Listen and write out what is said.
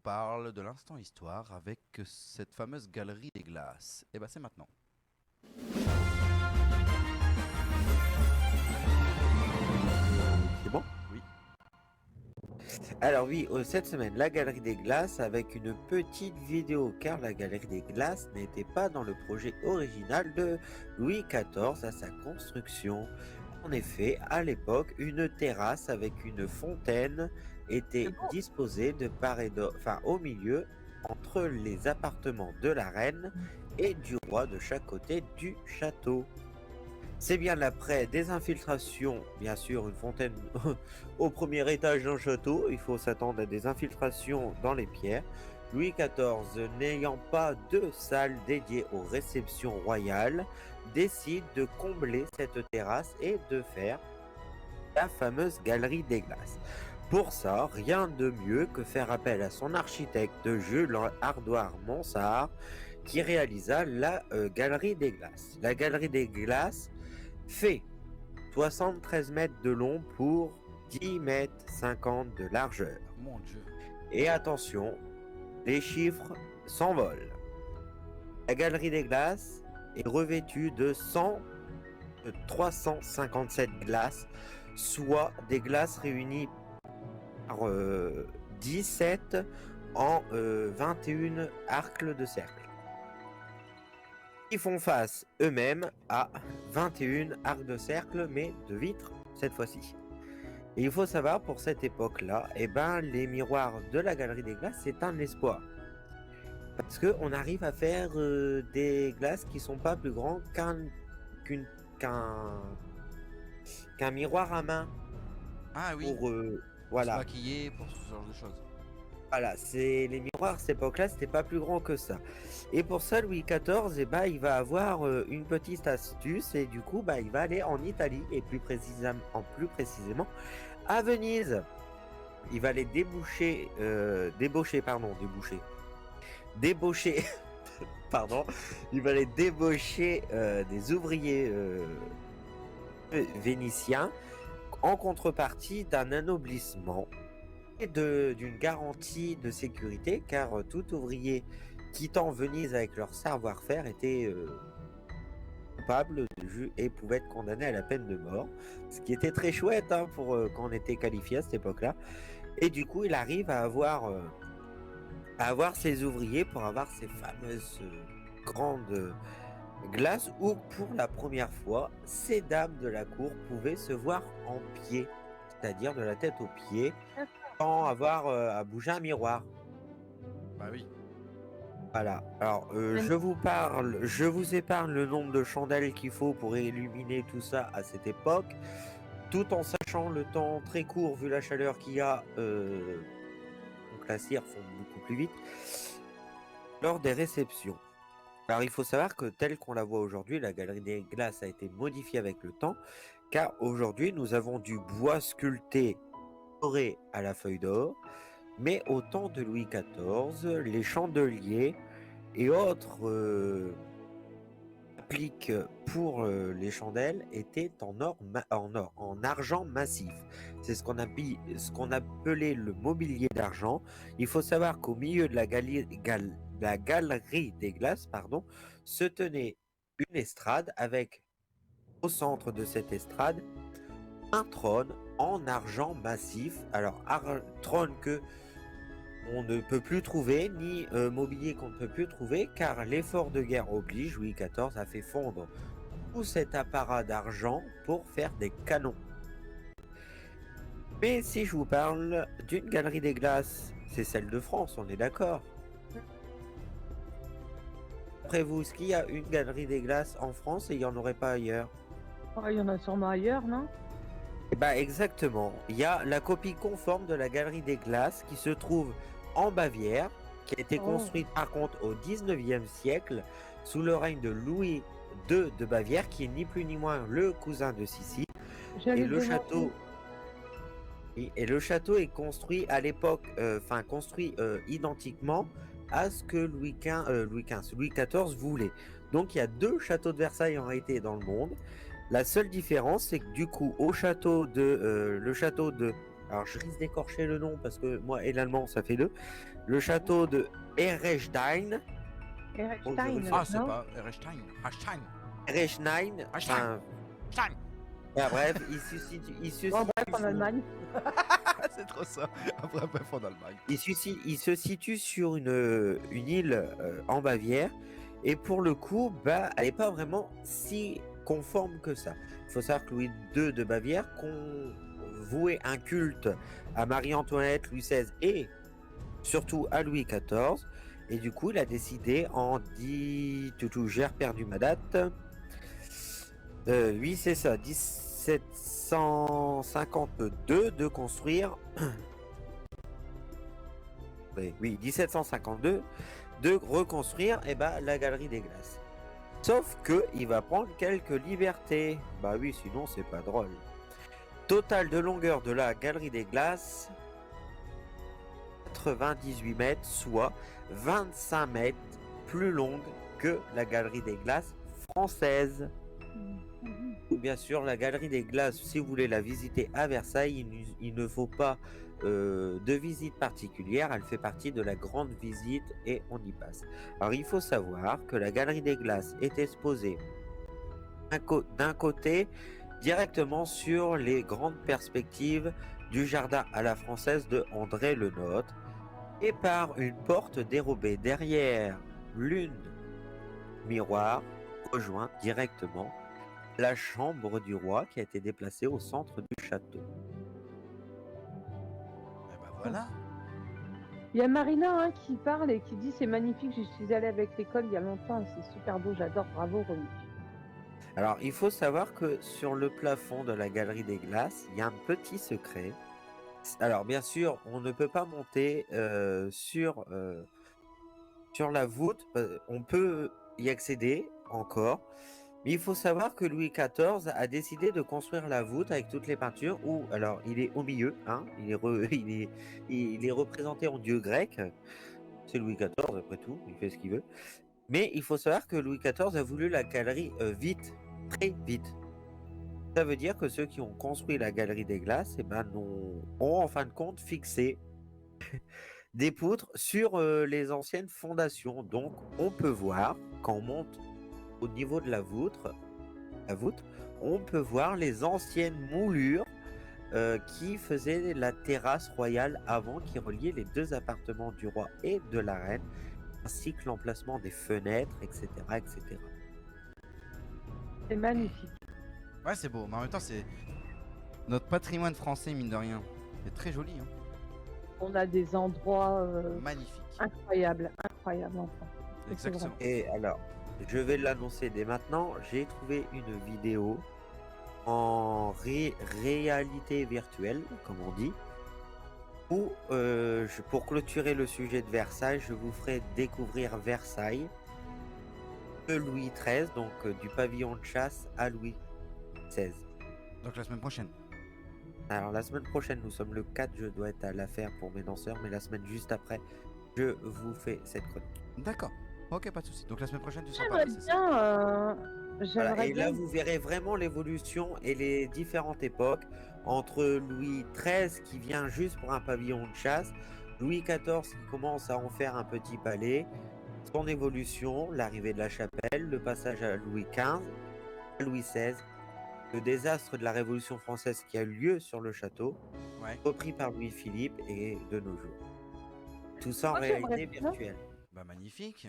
parle de l'instant histoire avec cette fameuse galerie des glaces. Et bah c'est maintenant. C'est bon? Oui. Alors oui, cette semaine, la Galerie des Glaces avec une petite vidéo, car la Galerie des Glaces n'était pas dans le projet original de Louis XIV à sa construction. En effet, à l'époque, une terrasse avec une fontaine était disposée de part et d'autre, enfin au milieu, entre les appartements de la reine et du roi de chaque côté du château. C'est bien l'après des infiltrations, bien sûr, une fontaine au premier étage d'un château, il faut s'attendre à des infiltrations dans les pierres. Louis XIV, n'ayant pas de salle dédiée aux réceptions royales, décide de combler cette terrasse et de faire la fameuse galerie des glaces. Pour ça, rien de mieux que faire appel à son architecte Jules Ardoire Monsard qui réalisa la galerie des glaces. La galerie des glaces fait 73 mètres de long pour 10 mètres 50 de largeur. Mon Dieu. Et attention, les chiffres s'envolent. La galerie des glaces est revêtue de 357 glaces, soit des glaces réunies par 17 en 21 arcs de cercle. Ils font face eux-mêmes à 21 arcs de cercle, mais de vitre cette fois-ci. Et il faut savoir, pour cette époque-là, les miroirs de la Galerie des Glaces, c'est un espoir. Parce qu'on arrive à faire des glaces qui sont pas plus grands qu'un miroir à main. Ah oui. Pour, voilà. Se maquiller, pour ce genre de choses. Voilà, c'est les miroirs à cette époque-là, c'était pas plus grand que ça. Et pour ça, Louis XIV, il va avoir une petite astuce et du coup, il va aller en Italie et plus précisément à Venise. Il va aller débaucher, pardon. Il va aller débaucher des ouvriers vénitiens en contrepartie d'un anoblissement d'une garantie de sécurité, car tout ouvrier quittant Venise avec leur savoir-faire était coupable et pouvait être condamné à la peine de mort, ce qui était très chouette pour quand on était qualifié à cette époque-là. Et du coup, il arrive à avoir ses ouvriers pour avoir ces fameuses grandes glaces où, pour la première fois, ces dames de la cour pouvaient se voir en pied, c'est-à-dire de la tête aux pieds, sans avoir à bouger un miroir. Bah oui. Voilà. Alors, je vous épargne le nombre de chandelles qu'il faut pour illuminer tout ça à cette époque, tout en sachant le temps très court vu la chaleur qu'il y a. Donc la cire fond beaucoup plus vite lors des réceptions. Alors, il faut savoir que telle qu'on la voit aujourd'hui, la galerie des glaces a été modifiée avec le temps, car aujourd'hui, nous avons du bois sculpté doré à la feuille d'or, mais au temps de Louis XIV, les chandeliers et autres appliques pour les chandelles étaient en argent massif. C'est ce qu'on appelait le mobilier d'argent. Il faut savoir qu'au milieu de la galerie des glaces, se tenait une estrade avec, au centre de cette estrade, un trône en argent massif. Alors, trône que on ne peut plus trouver, ni mobilier qu'on ne peut plus trouver, car l'effort de guerre oblige. Louis XIV a fait fondre tout cet apparat d'argent pour faire des canons. Mais si je vous parle d'une galerie des glaces, c'est celle de France, on est d'accord? Après vous, est-ce qu'il y a une galerie des glaces en France et il n'y en aurait pas ailleurs? Il y en a sûrement ailleurs, non? Exactement. Il y a la copie conforme de la galerie des glaces qui se trouve en Bavière, qui a été construite par contre au 19e siècle sous le règne de Louis II de Bavière, qui est ni plus ni moins le cousin de Sissi. Et le château est construit à l'époque, identiquement à ce que Louis XIV voulait. Donc il y a deux châteaux de Versailles en réalité dans le monde. La seule différence, c'est que du coup, le château de alors je risque d'écorcher le nom parce que moi et l'allemand ça fait deux, le château de Erechstein. Erechstein, Ah, c'est non? pas Erechstein. Erechstein. Erechstein, Erechstein. enfin, bref, il se Bon, situe bref, en sur- Allemagne. C'est trop ça. Après, bref, en Allemagne. il se situe sur une île en Bavière et pour le coup, bah, elle n'est pas vraiment si conforme que ça. Il faut savoir que Louis II de Bavière vouait un culte à Marie-Antoinette, Louis XVI et surtout à Louis XIV. Et du coup, il a décidé j'ai perdu ma date. Oui, c'est ça, 1752 de construire. Oui, 1752 de reconstruire la galerie des glaces. Sauf que il va prendre quelques libertés. Bah oui, sinon c'est pas drôle. Total de longueur de la galerie des glaces 98 mètres, soit 25 mètres plus longue que la galerie des glaces française. Bien sûr, la galerie des glaces, si vous voulez la visiter à Versailles, il ne faut pas de visite particulière, elle fait partie de la grande visite et on y passe. Alors il faut savoir que la galerie des glaces est exposée d'un côté directement sur les grandes perspectives du jardin à la française de André Le Nôtre et par une porte dérobée derrière l'une miroir rejoint directement la chambre du roi qui a été déplacée au centre du château. Eh ben voilà. Il y a Marina hein, qui parle et qui dit c'est magnifique, je suis allée avec l'école il y a longtemps et c'est super beau, j'adore, bravo Romy. Alors, il faut savoir que sur le plafond de la galerie des glaces, il y a un petit secret. Alors, bien sûr, on ne peut pas monter sur la voûte. On peut y accéder encore. Mais il faut savoir que Louis XIV a décidé de construire la voûte avec toutes les peintures où, alors, il est au milieu, hein, il est représenté en dieu grec. C'est Louis XIV, après tout, il fait ce qu'il veut. Mais il faut savoir que Louis XIV a voulu la galerie vite, très vite. Ça veut dire que ceux qui ont construit la galerie des glaces ont en fin de compte fixé des poutres sur les anciennes fondations. Donc on peut voir, quand on monte au niveau de la voûte, on peut voir les anciennes moulures qui faisaient la terrasse royale avant, qui reliait les deux appartements du roi et de la reine, ainsi que l'emplacement des fenêtres, etc. etc. C'est magnifique. Ouais, c'est beau. Mais en même temps, c'est notre patrimoine français, mine de rien. C'est très joli. Hein. On a des endroits Magnifique. incroyables en France. C'est vrai. Exactement. Et alors, je vais l'annoncer dès maintenant, j'ai trouvé une vidéo en réalité virtuelle, comme on dit, où pour clôturer le sujet de Versailles, je vous ferai découvrir Versailles de Louis XIII, donc du pavillon de chasse à Louis XVI. Donc la semaine prochaine. Alors la semaine prochaine, nous sommes le 4, je dois être à l'affaire pour mes danseurs, mais la semaine juste après, je vous fais cette chronique. D'accord. Ok, pas de souci. Donc la semaine prochaine, tu seras pas J'aimerais là, c'est ça? bien, Voilà, j'aimerais et là, bien. vous verrez vraiment l'évolution et les différentes époques entre Louis XIII qui vient juste pour un pavillon de chasse, Louis XIV qui commence à en faire un petit palais, son évolution, l'arrivée de la chapelle, le passage à Louis XV, à Louis XVI, le désastre de la Révolution française qui a eu lieu sur le château, Ouais. repris par Louis-Philippe et de nos jours. Tout ça en Moi, j'aimerais réalité bien. virtuelle. Bah magnifique.